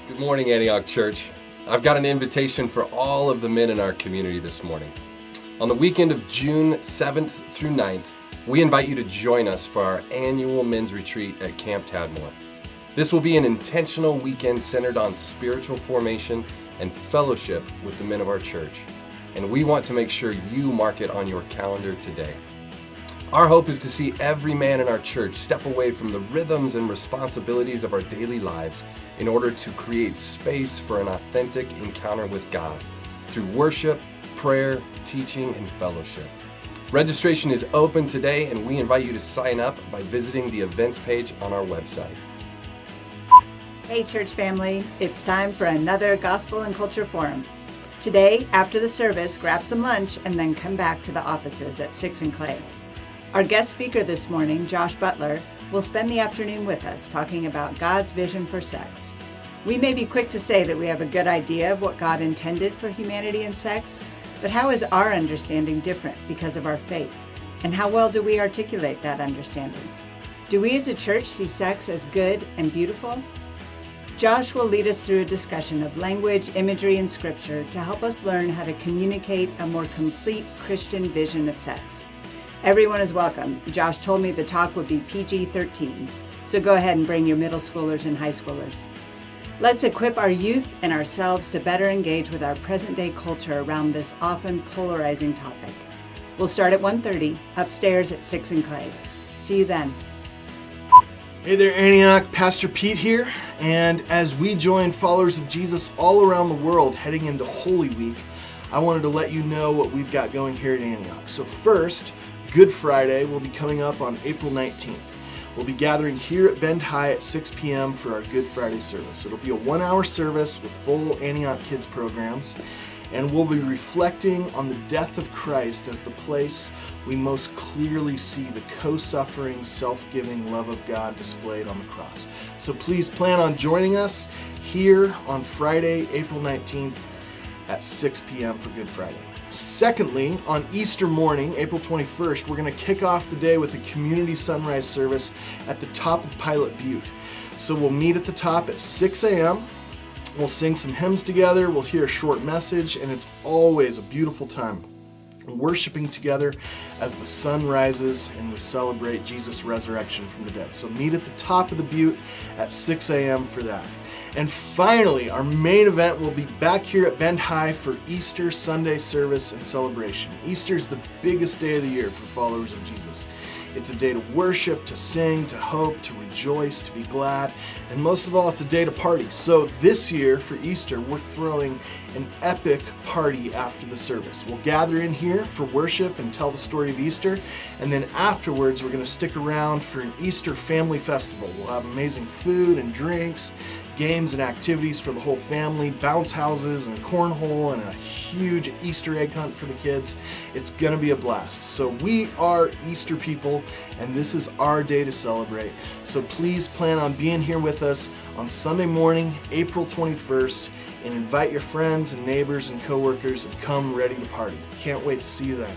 Good morning, Antioch Church. I've got an invitation for all of the men in our community this morning. On the weekend of June 7th through 9th, we invite you to join us for our annual men's retreat at Camp Tadmore. This will be an intentional weekend centered on spiritual formation and fellowship with the men of our church, and we want to make sure you mark it on your calendar today. Our hope is to see every man in our church step away from the rhythms and responsibilities of our daily lives in order to create space for an authentic encounter with God through worship, prayer, teaching, and fellowship. Registration is open today, and we invite you to sign up by visiting the events page on our website. Hey church family, it's time for another Gospel and Culture Forum. Today, after the service, grab some lunch and then come back to the offices at 6 and Clay. Our guest speaker this morning, Josh Butler, will spend the afternoon with us talking about God's vision for sex. We may be quick to say that we have a good idea of what God intended for humanity and sex, but how is our understanding different because of our faith? And how well do we articulate that understanding? Do we as a church see sex as good and beautiful? Josh will lead us through a discussion of language, imagery, and scripture to help us learn how to communicate a more complete Christian vision of sex. Everyone is welcome. Josh told me the talk would be PG-13, so go ahead and bring your middle schoolers and high schoolers. Let's equip our youth and ourselves to better engage with our present-day culture around this often polarizing topic. We'll start at 1:30 upstairs at 6 and Clay. See you then. Hey there, Antioch. Pastor Pete here. And as we join followers of Jesus all around the world heading into Holy Week, I wanted to let you know what we've got going here at Antioch. So first, Good Friday will be coming up on April 19th. We'll be gathering here at Bend High at 6 p.m. for our Good Friday service. It'll be a 1-hour service with full Antioch Kids programs, and we'll be reflecting on the death of Christ as the place we most clearly see the co-suffering, self-giving love of God displayed on the cross. So please plan on joining us here on Friday, April 19th at 6 p.m. for Good Friday. Secondly, on Easter morning, April 21st, we're going to kick off the day with a community sunrise service at the top of Pilot Butte. So we'll meet at the top at 6 a.m. We'll sing some hymns together, we'll hear a short message, and it's always a beautiful time worshiping together as the sun rises and we celebrate Jesus' resurrection from the dead. So meet at the top of the Butte at 6 a.m. for that. And finally, our main event will be back here at Bend High for Easter Sunday service and celebration. Easter is the biggest day of the year for followers of Jesus. It's a day to worship, to sing, to hope, to rejoice, to be glad, and most of all, it's a day to party. So this year for Easter, we're throwing an epic party after the service. We'll gather in here for worship and tell the story of Easter, and then afterwards, we're going to stick around for an Easter family festival. We'll have amazing food and drinks, games and activities for the whole family, bounce houses and cornhole, and a huge Easter egg hunt for the kids. It's gonna be a blast. So we are Easter people, and this is our day to celebrate. So please plan on being here with us on Sunday morning, April 21st, and invite your friends and neighbors and coworkers and come ready to party. Can't wait to see you then.